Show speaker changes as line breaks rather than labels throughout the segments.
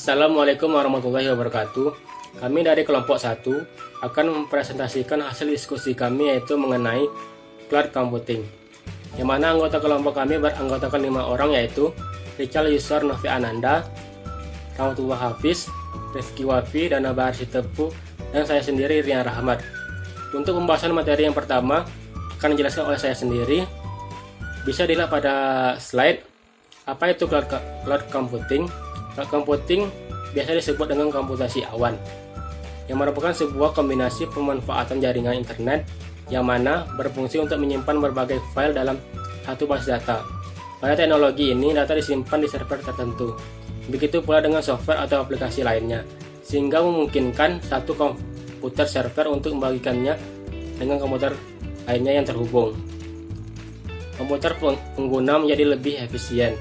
Assalamualaikum warahmatullahi wabarakatuh. Kami dari kelompok 1 akan mempresentasikan hasil diskusi kami, yaitu mengenai cloud computing, yang mana anggota kelompok kami beranggotakan 5 orang, yaitu Richard Yusar Novi Ananda, Rahmatullah Hafiz, Rifki Wafi, Dana Bahar Sitepu, dan saya sendiri Rian Rahmat. Untuk pembahasan materi yang pertama akan dijelaskan oleh saya sendiri. Bisa dilihat pada slide. Apa itu cloud computing? Cloud computing biasa disebut dengan komputasi awan, yang merupakan sebuah kombinasi pemanfaatan jaringan internet yang mana berfungsi untuk menyimpan berbagai file dalam satu basis data. Pada teknologi ini, data disimpan di server tertentu. Begitu pula dengan software atau aplikasi lainnya, sehingga memungkinkan satu komputer server untuk membagikannya dengan komputer lainnya yang terhubung. Komputer pengguna menjadi lebih efisien.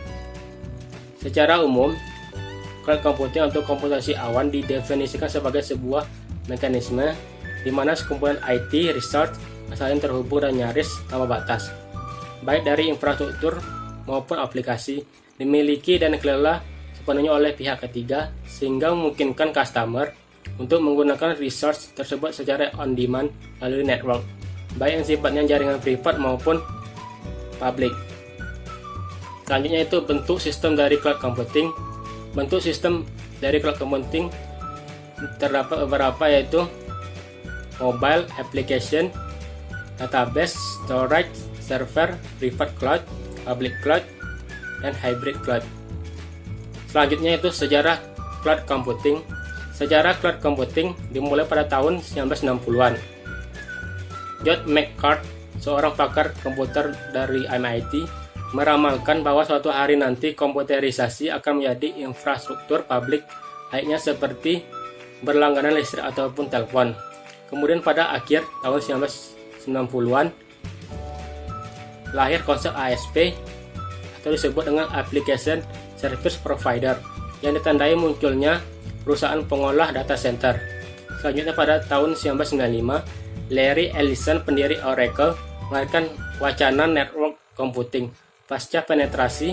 Secara umum, cloud computing atau komputasi awan didefinisikan sebagai sebuah mekanisme di mana sekumpulan IT, research, saling terhubung dan nyaris tanpa batas, baik dari infrastruktur maupun aplikasi, dimiliki dan dikelola sepenuhnya oleh pihak ketiga, sehingga memungkinkan customer untuk menggunakan resource tersebut secara on demand melalui network, baik yang sifatnya jaringan privat maupun public. Selanjutnya itu bentuk sistem dari cloud computing. Bentuk sistem dari cloud computing terdapat beberapa, yaitu mobile application, database, storage, server, private cloud, public cloud, dan hybrid cloud. Selanjutnya itu sejarah cloud computing. Sejarah cloud computing dimulai pada tahun 1960-an. John McCart, seorang pakar komputer dari MIT, meramalkan bahwa suatu hari nanti komputerisasi akan menjadi infrastruktur publik lainnya seperti berlangganan listrik ataupun telepon. Kemudian pada akhir tahun 1990-an lahir konsep ASP atau disebut dengan Application Service Provider, yang ditandai munculnya perusahaan pengolah data center. Selanjutnya pada tahun 1995, Larry Ellison, pendiri Oracle, melahirkan wacana network computing pasca penetrasi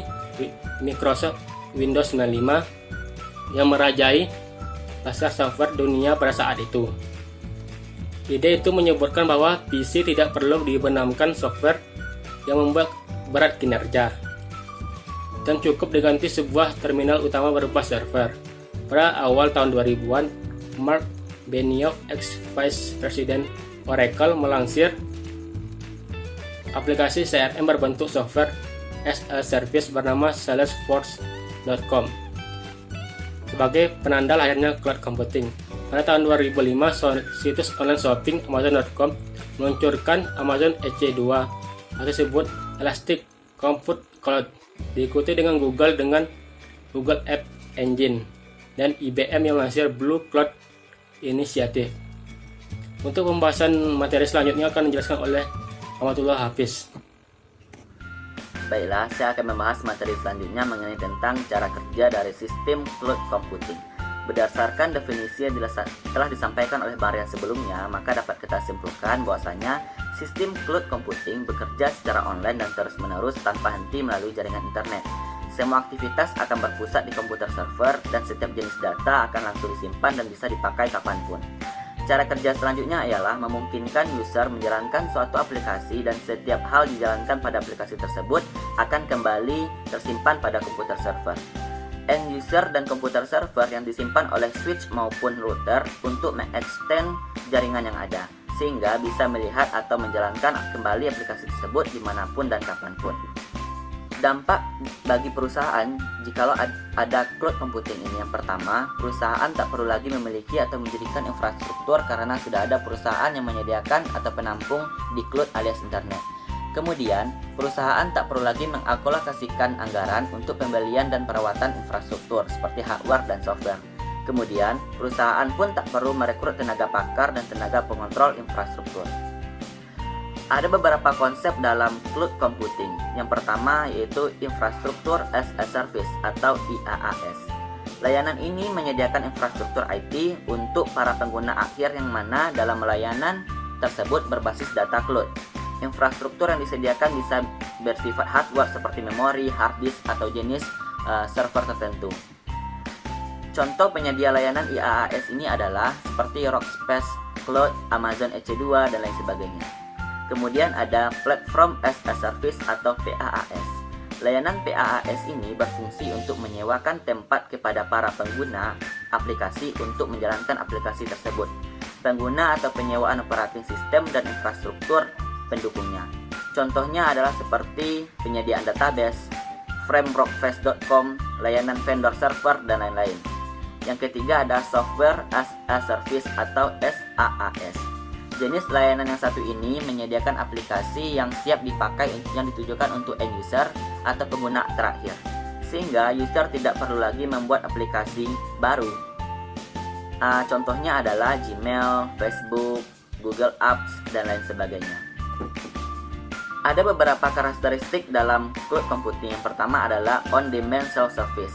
Microsoft Windows 95 yang merajai pasar software dunia pada saat itu. Ide itu menyebutkan bahwa PC tidak perlu dibenamkan software yang membuat berat kinerja, dan cukup diganti sebuah terminal utama berupa server. Pada awal tahun 2000-an, Mark Benioff, ex-vice president Oracle, melansir aplikasi CRM berbentuk software as a service bernama Salesforce.com sebagai penanda lahirnya cloud computing. Pada tahun 2005, situs online shopping Amazon.com meluncurkan Amazon EC2 atau disebut Elastic Compute Cloud, diikuti dengan Google App Engine, dan IBM yang melansir Blue Cloud Initiative. Untuk pembahasan materi selanjutnya akan dijelaskan oleh Rahmatullah Hafiz.
Baiklah, saya akan membahas materi selanjutnya mengenai tentang cara kerja dari sistem cloud computing. Berdasarkan definisi yang telah disampaikan oleh Bang Rian sebelumnya, maka dapat kita simpulkan bahwasanya sistem cloud computing bekerja secara online dan terus-menerus tanpa henti melalui jaringan internet. Semua aktivitas akan berpusat di komputer server, dan setiap jenis data akan langsung disimpan dan bisa dipakai kapanpun. Cara kerja selanjutnya ialah memungkinkan user menjalankan suatu aplikasi, dan setiap hal dijalankan pada aplikasi tersebut akan kembali tersimpan pada komputer server. End user dan komputer server yang disimpan oleh switch maupun router untuk mengextend jaringan yang ada, sehingga bisa melihat atau menjalankan kembali aplikasi tersebut dimanapun dan kapanpun. Dampak bagi perusahaan jikalau ada cloud computing ini: yang pertama, perusahaan tak perlu lagi memiliki atau menjadikan infrastruktur karena sudah ada perusahaan yang menyediakan atau penampung di cloud alias internet. Kemudian, perusahaan tak perlu lagi mengalokasikan anggaran untuk pembelian dan perawatan infrastruktur seperti hardware dan software. Kemudian, perusahaan pun tak perlu merekrut tenaga pakar dan tenaga pengontrol infrastruktur. Ada beberapa konsep dalam cloud computing. Yang pertama yaitu Infrastructure as a Service atau IaaS. Layanan ini menyediakan infrastruktur IT untuk para pengguna akhir, yang mana dalam layanan tersebut berbasis data cloud. Infrastruktur yang disediakan bisa bersifat hardware seperti memori, hard disk, atau jenis server tertentu. Contoh penyedia layanan IaaS ini adalah seperti Rackspace Cloud, Amazon EC2, dan lain sebagainya. Kemudian ada Platform as a Service atau PaaS. Layanan PaaS ini berfungsi untuk menyewakan tempat kepada para pengguna aplikasi untuk menjalankan aplikasi tersebut. Pengguna atau penyewaan operating system dan infrastruktur pendukungnya. Contohnya adalah seperti penyediaan database, frameworkfast.com, layanan vendor server, dan lain-lain. Yang ketiga ada Software as a Service atau SaaS. Jenis layanan yang satu ini menyediakan aplikasi yang siap dipakai yang ditujukan untuk end user atau pengguna terakhir, sehingga user tidak perlu lagi membuat aplikasi baru. Contohnya adalah Gmail, Facebook, Google Apps, dan lain sebagainya. Ada beberapa karakteristik dalam cloud computing. Yang pertama adalah on-demand self-service.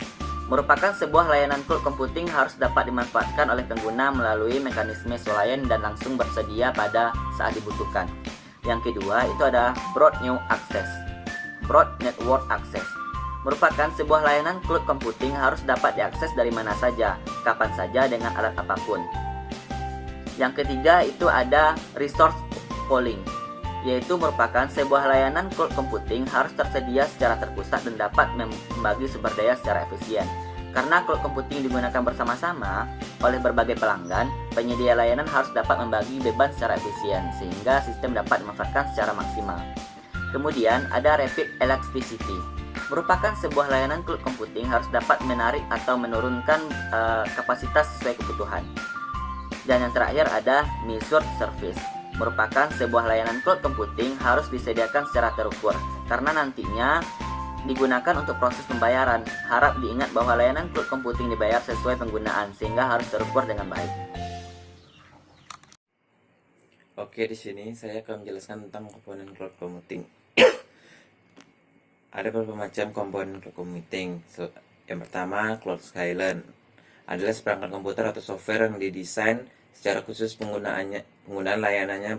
Merupakan sebuah layanan cloud computing harus dapat dimanfaatkan oleh pengguna melalui mekanisme swalayan dan langsung bersedia pada saat dibutuhkan. Yang kedua itu ada Broad Network Access. Merupakan sebuah layanan cloud computing harus dapat diakses dari mana saja, kapan saja, dengan alat apapun. Yang ketiga itu ada Resource Pooling, yaitu merupakan sebuah layanan cloud computing harus tersedia secara terpusat dan dapat membagi sumber daya secara efisien. Karena cloud computing digunakan bersama-sama oleh berbagai pelanggan, penyedia layanan harus dapat membagi beban secara efisien sehingga sistem dapat dimanfaatkan secara maksimal. Kemudian ada Rapid Elasticity. Merupakan sebuah layanan cloud computing harus dapat menarik atau menurunkan kapasitas sesuai kebutuhan. Dan yang terakhir ada Measured Service. Merupakan sebuah layanan cloud computing harus disediakan secara terukur karena nantinya digunakan untuk proses pembayaran. Harap diingat bahwa layanan cloud computing dibayar sesuai penggunaan sehingga harus terukur dengan baik.
Oke, di sini saya akan menjelaskan tentang komponen cloud computing. Ada beberapa macam komponen cloud computing. Yang pertama, Cloud Skyline adalah seperangkat komputer atau software yang didesain secara khusus penggunaan layanannya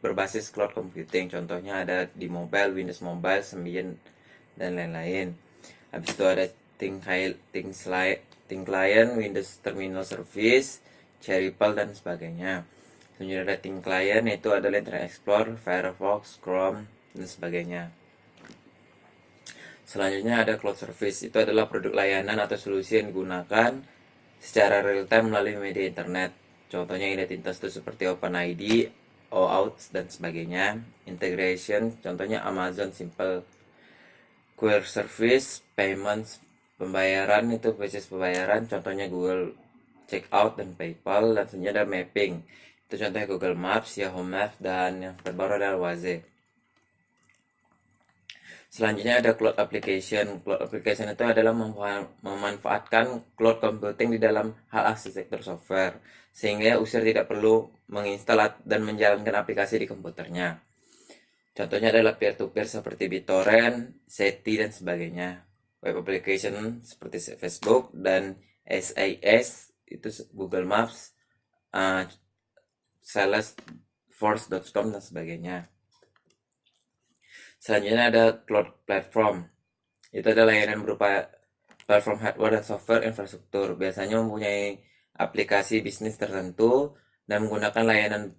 berbasis cloud computing. Contohnya ada di mobile, Windows Mobile, Symbian, dan lain-lain. Habis itu ada Think Client, Windows Terminal Service, Cherrypal, dan sebagainya. Selanjutnya ada Think Client, yaitu adalah Internet Explorer, Firefox, Chrome, dan sebagainya. Selanjutnya ada Cloud Service, itu adalah produk layanan atau solusi yang digunakan secara real-time melalui media internet. Contohnya identitas itu seperti OpenID, OAuth, dan sebagainya. Integration, contohnya Amazon Simple Query Service, Payments, pembayaran itu basis pembayaran, contohnya Google Checkout dan PayPal. Dan selanjutnya ada Mapping, itu contohnya Google Maps, Yahoo Maps, dan yang terbaru adalah Waze. Selanjutnya ada Cloud Application. Cloud Application itu adalah memanfaatkan cloud computing di dalam hal arsitektur software, sehingga user tidak perlu menginstal dan menjalankan aplikasi di komputernya. Contohnya adalah peer-to-peer seperti BitTorrent, SETI, dan sebagainya. Web application seperti Facebook dan SAS, itu Google Maps, Salesforce.com, dan sebagainya. Selanjutnya ada Cloud Platform. Itu adalah layanan berupa platform hardware dan software infrastruktur. Biasanya mempunyai aplikasi bisnis tertentu dan menggunakan layanan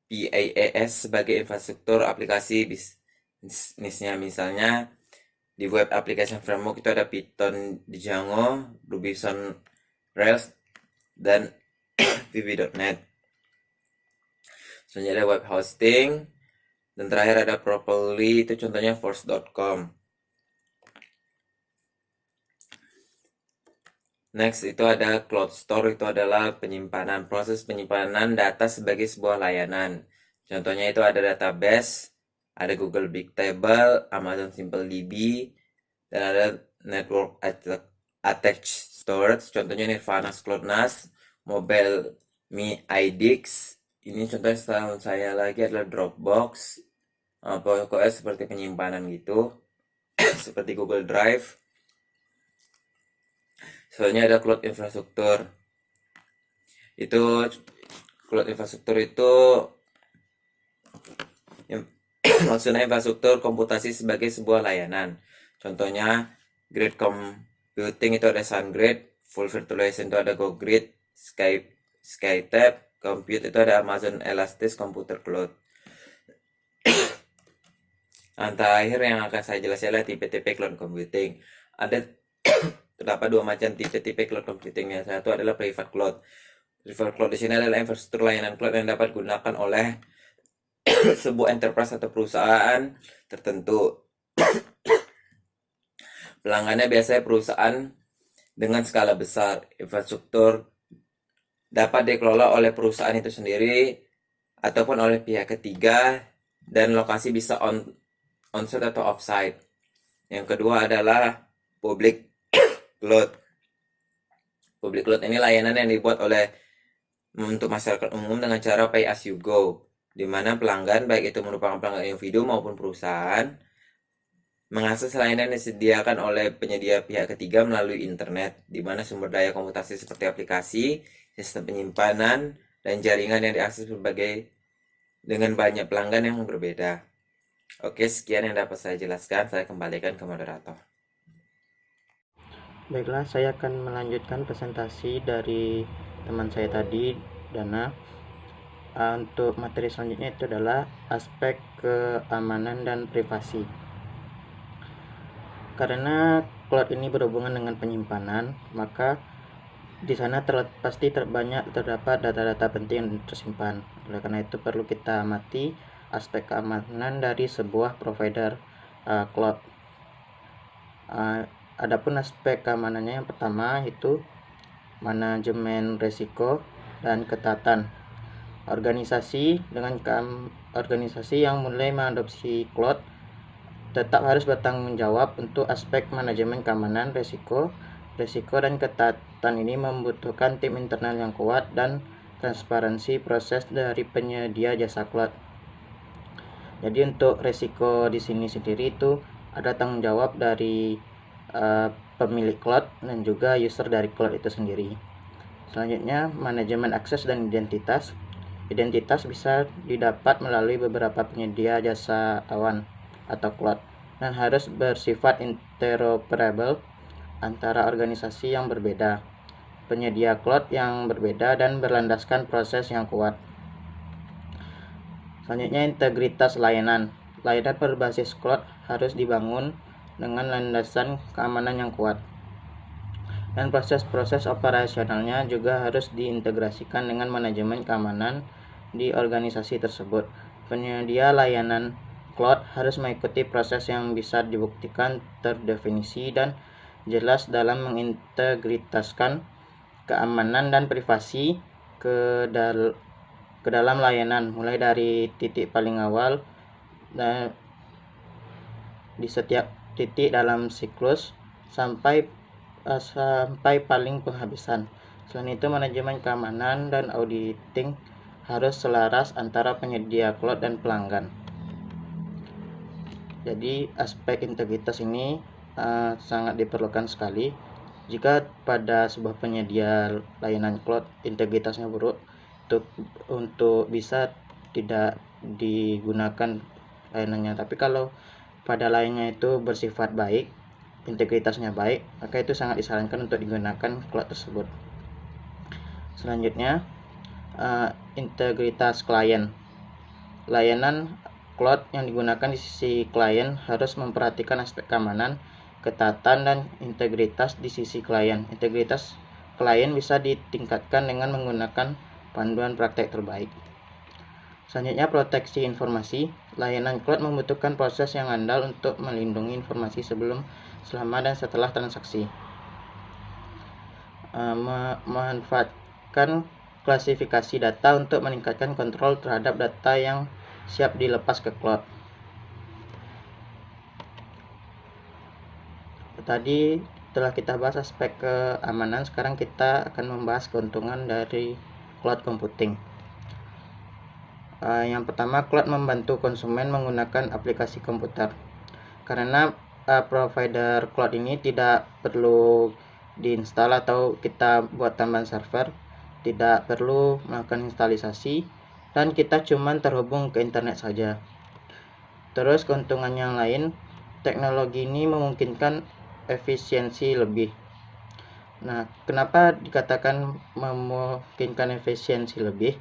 PaaS sebagai infrastruktur aplikasi bisnisnya. Misalnya di web application framework itu ada Python, Django, Ruby on Rails, dan VB.NET. Selanjutnya ada web hosting. Dan terakhir ada Properly, itu contohnya Force.com. Next itu ada Cloud Store, itu adalah proses penyimpanan data sebagai sebuah layanan. Contohnya itu ada database, ada Google Bigtable, Amazon SimpleDB, dan ada Network Attached Storage, contohnya Nirvana Cloud NAS, Mobile Me IDX. Ini contohnya setelah saya lagi adalah Dropbox. Pokoknya seperti penyimpanan gitu seperti Google Drive. Soalnya ada cloud infrastruktur. Itu cloud infrastruktur itu maksudnya infrastruktur komputasi sebagai sebuah layanan. Contohnya Grid Computing itu ada SunGrid, full virtualization itu ada GoGrid, SkyTab, Compute itu ada Amazon Elastic Computer Cloud. Nah, terakhir yang akan saya jelaskan adalah tipe-tipe cloud computing. Terdapat dua macam tipe-tipe cloud computing. Yang satu adalah private cloud. Private cloud di sini adalah infrastruktur layanan cloud yang dapat digunakan oleh sebuah enterprise atau perusahaan tertentu. Pelanggannya biasanya perusahaan dengan skala besar. Infrastruktur dapat dikelola oleh perusahaan itu sendiri ataupun oleh pihak ketiga, dan lokasi bisa on-site atau off-site. Yang kedua adalah public cloud. Public cloud ini layanan yang dibuat untuk masyarakat umum dengan cara pay as you go, di mana pelanggan, baik itu merupakan pelanggan individu maupun perusahaan, mengakses layanan yang disediakan oleh penyedia pihak ketiga melalui internet, di mana sumber daya komputasi seperti aplikasi, sistem penyimpanan, dan jaringan yang diakses dengan banyak pelanggan yang berbeda. Oke, sekian yang dapat saya jelaskan. Saya kembalikan ke moderator.
Baiklah, saya akan melanjutkan presentasi dari teman saya tadi, Dana. Untuk materi selanjutnya itu adalah aspek keamanan dan privasi. Karena cloud ini berhubungan dengan penyimpanan, maka di sana pasti terdapat data-data penting yang tersimpan. Oleh karena itu perlu kita amati aspek keamanan dari sebuah provider cloud. Adapun aspek keamanannya, yang pertama itu manajemen risiko dan ketatan. Organisasi yang mulai mengadopsi cloud tetap harus bertanggung jawab untuk aspek manajemen keamanan risiko dan ketatan. Ini membutuhkan tim internal yang kuat dan transparansi proses dari penyedia jasa cloud. Jadi untuk risiko di sini sendiri itu ada tanggung jawab dari pemilik cloud dan juga user dari cloud itu sendiri. Selanjutnya, manajemen akses dan identitas. Identitas bisa didapat melalui beberapa penyedia jasa awan atau cloud dan harus bersifat interoperable antara organisasi yang berbeda, penyedia cloud yang berbeda, dan berlandaskan proses yang kuat. Selanjutnya, integritas layanan. Layanan berbasis cloud harus dibangun dengan landasan keamanan yang kuat. Dan proses-proses operasionalnya juga harus diintegrasikan dengan manajemen keamanan di organisasi tersebut. Penyedia layanan cloud harus mengikuti proses yang bisa dibuktikan terdefinisi dan jelas dalam mengintegritaskan keamanan dan privasi ke dalam layanan, mulai dari titik paling awal dan di setiap titik dalam siklus sampai paling penghabisan. Selain itu, manajemen keamanan dan auditing harus selaras antara penyedia cloud dan pelanggan. Jadi aspek integritas ini sangat diperlukan sekali. Jika pada sebuah penyedia layanan cloud integritasnya buruk, untuk bisa tidak digunakan layanannya. Tapi kalau pada lainnya itu bersifat baik, integritasnya baik, maka itu sangat disarankan untuk digunakan cloud tersebut. Selanjutnya, integritas klien. Layanan cloud yang digunakan di sisi klien harus memperhatikan aspek keamanan, ketatan, dan integritas di sisi klien. Integritas klien bisa ditingkatkan dengan menggunakan panduan praktek terbaik. Selanjutnya, proteksi informasi. Layanan cloud membutuhkan proses yang andal untuk melindungi informasi sebelum, selama, dan setelah transaksi. Memanfaatkan klasifikasi data untuk meningkatkan kontrol terhadap data yang siap dilepas ke cloud. Tadi telah kita bahas aspek keamanan, sekarang kita akan membahas keuntungan dari cloud computing. Yang pertama, cloud membantu konsumen menggunakan aplikasi komputer. Karena provider cloud ini tidak perlu diinstal atau kita buat tambahan server, tidak perlu melakukan instalisasi, dan kita cuman terhubung ke internet saja. Terus keuntungan yang lain, teknologi ini memungkinkan efisiensi lebih. Nah, kenapa dikatakan memungkinkan efisiensi lebih?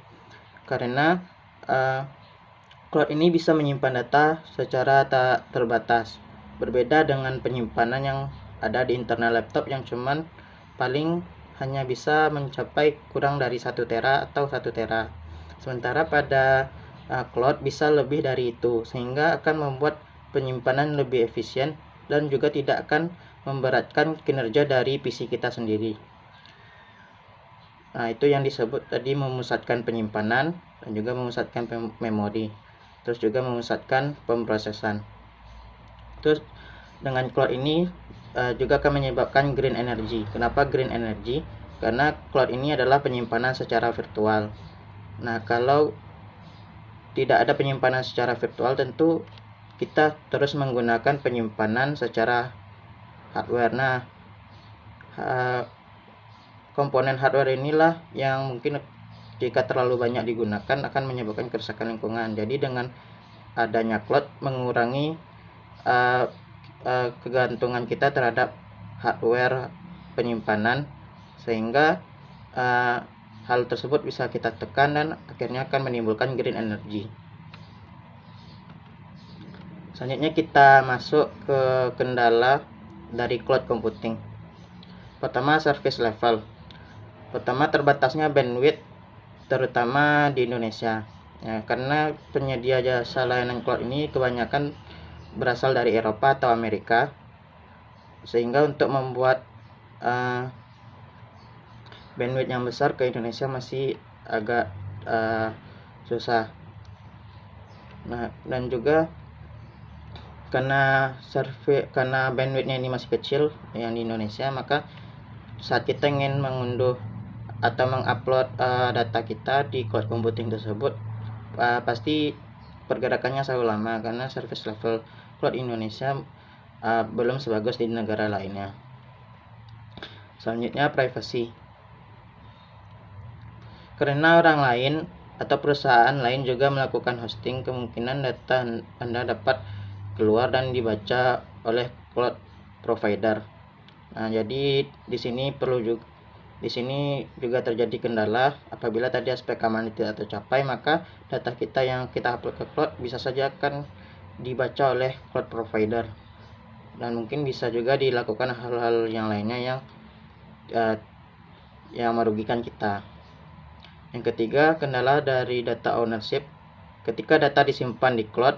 Karena cloud ini bisa menyimpan data secara tak terbatas. Berbeda dengan penyimpanan yang ada di internal laptop yang cuman paling hanya bisa mencapai kurang dari 1 tera atau 1 tera. Sementara pada cloud bisa lebih dari itu, sehingga akan membuat penyimpanan lebih efisien dan juga tidak akan memberatkan kinerja dari PC kita sendiri. Nah, itu yang disebut tadi memusatkan penyimpanan dan juga memusatkan memori. Terus juga memusatkan pemrosesan. Terus dengan cloud ini juga akan menyebabkan green energy. Kenapa green energy? Karena cloud ini adalah penyimpanan secara virtual. Nah, kalau tidak ada penyimpanan secara virtual, tentu kita terus menggunakan penyimpanan secara hardware. Nah, komponen hardware inilah yang mungkin jika terlalu banyak digunakan akan menyebabkan kerusakan lingkungan. Jadi dengan adanya cloud mengurangi kegantungan kita terhadap hardware penyimpanan, sehingga hal tersebut bisa kita tekan dan akhirnya akan menimbulkan green energy. Selanjutnya kita masuk ke kendala dari cloud computing. Pertama, service level. Pertama, terbatasnya bandwidth terutama di Indonesia. Ya, karena penyedia jasa layanan cloud ini kebanyakan berasal dari Eropa atau Amerika, sehingga untuk membuat bandwidth yang besar ke Indonesia masih agak susah. Nah, dan juga karena bandwidthnya ini masih kecil yang di Indonesia, maka saat kita ingin mengunduh atau mengupload data kita di cloud computing tersebut, pasti pergerakannya selalu lama karena service level cloud Indonesia belum sebagus di negara lainnya. Selanjutnya, privacy. Karena orang lain atau perusahaan lain juga melakukan hosting, kemungkinan data Anda dapat keluar dan dibaca oleh cloud provider. Nah, jadi di sini juga terjadi kendala apabila tadi aspek keamanan tidak tercapai, maka data kita yang kita upload ke cloud bisa saja akan dibaca oleh cloud provider, dan mungkin bisa juga dilakukan hal-hal yang lainnya yang merugikan kita. Yang ketiga, kendala dari data ownership. Ketika data disimpan di cloud,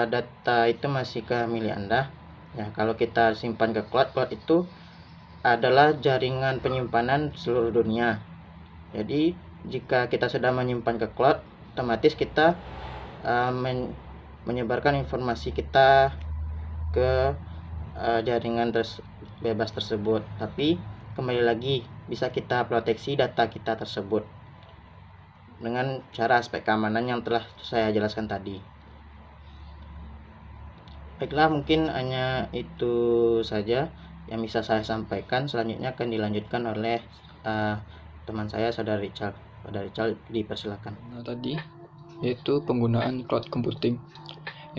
data itu masih milik Anda. Ya, kalau kita simpan ke cloud itu adalah jaringan penyimpanan seluruh dunia. Jadi jika kita sudah menyimpan ke cloud, otomatis kita menyebarkan informasi kita ke jaringan bebas tersebut. Tapi kembali lagi, bisa kita proteksi data kita tersebut dengan cara aspek keamanan yang telah saya jelaskan tadi. Baiklah, mungkin hanya itu saja yang bisa saya sampaikan. Selanjutnya akan dilanjutkan oleh teman saya, Saudara Richard. Saudara Richard, dipersilakan.
Nah, tadi yaitu penggunaan cloud computing.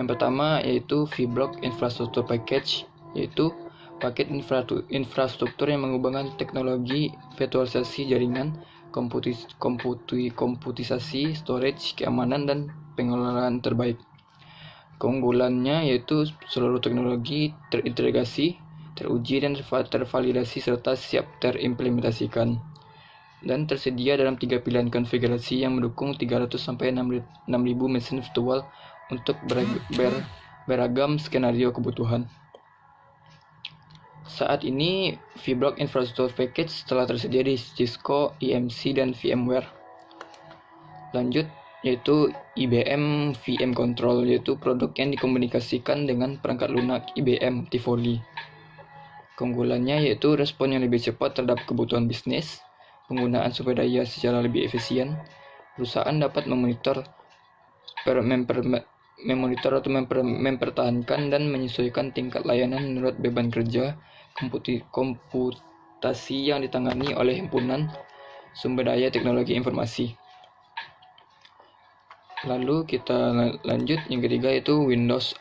Yang pertama yaitu VBlock Infrastructure Package, yaitu paket infrastruktur yang menghubungkan teknologi virtualisasi jaringan, komputisasi, storage, keamanan, dan pengelolaan terbaik. Keunggulannya yaitu seluruh teknologi terintegrasi, teruji, dan tervalidasi serta siap terimplementasikan, dan tersedia dalam 3 pilihan konfigurasi yang mendukung 300-6.000 mesin virtual untuk beragam skenario kebutuhan. Saat ini, VBlock Infrastructure Package telah tersedia di Cisco, EMC, dan VMware. Lanjut, yaitu IBM VM Control, yaitu produk yang dikomunikasikan dengan perangkat lunak IBM Tivoli. Keunggulannya yaitu respon yang lebih cepat terhadap kebutuhan bisnis, penggunaan sumber daya secara lebih efisien. Perusahaan dapat memonitor mempertahankan dan menyesuaikan tingkat layanan menurut beban kerja komputasi yang ditangani oleh himpunan sumber daya teknologi informasi. Lalu kita lanjut, yang ketiga yaitu Windows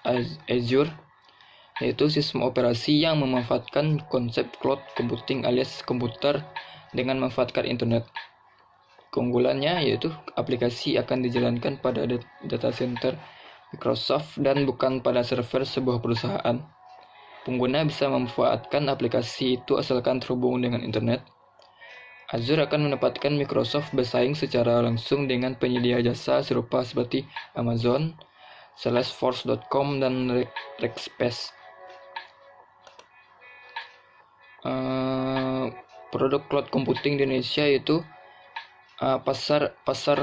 Azure. yaitu sistem operasi yang memanfaatkan konsep cloud computing alias komputer dengan memanfaatkan internet. Keunggulannya yaitu aplikasi akan dijalankan pada data center Microsoft dan bukan pada server sebuah perusahaan. Pengguna bisa memanfaatkan aplikasi itu asalkan terhubung dengan internet. Azure akan menempatkan Microsoft bersaing secara langsung dengan penyedia jasa serupa seperti Amazon, Salesforce.com, dan Rackspace. Produk cloud computing di Indonesia yaitu pasar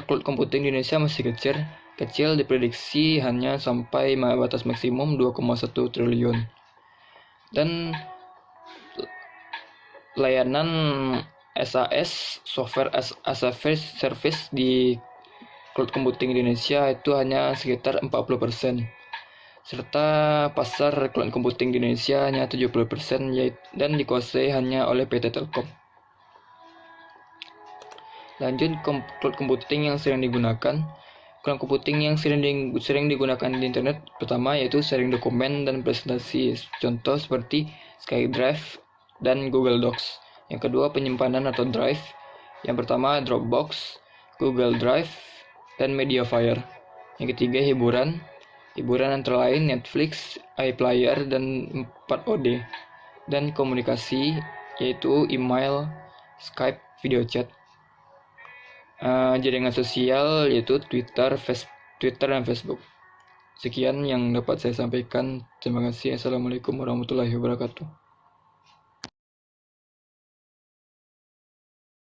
cloud computing di Indonesia masih kecil diprediksi hanya sampai batas maksimum 2,1 triliun. Dan layanan SAS software as a service di cloud computing di Indonesia itu hanya sekitar 40%. Serta pasar cloud computing di Indonesia hanya 70% dan dikuasai hanya oleh PT Telkom. Lanjut, cloud computing yang sering digunakan. Cloud computing yang sering digunakan di internet pertama yaitu sharing dokumen dan presentasi, contoh seperti SkyDrive dan Google Docs. Yang kedua, penyimpanan atau drive. Yang pertama, Dropbox, Google Drive, dan Mediafire. Yang ketiga, hiburan antara lain Netflix, iPlayer, dan 4OD. Dan komunikasi yaitu email, Skype, video chat. Jaringan sosial yaitu Twitter dan Facebook. Sekian yang dapat saya sampaikan. Terima kasih. Assalamualaikum warahmatullahi wabarakatuh.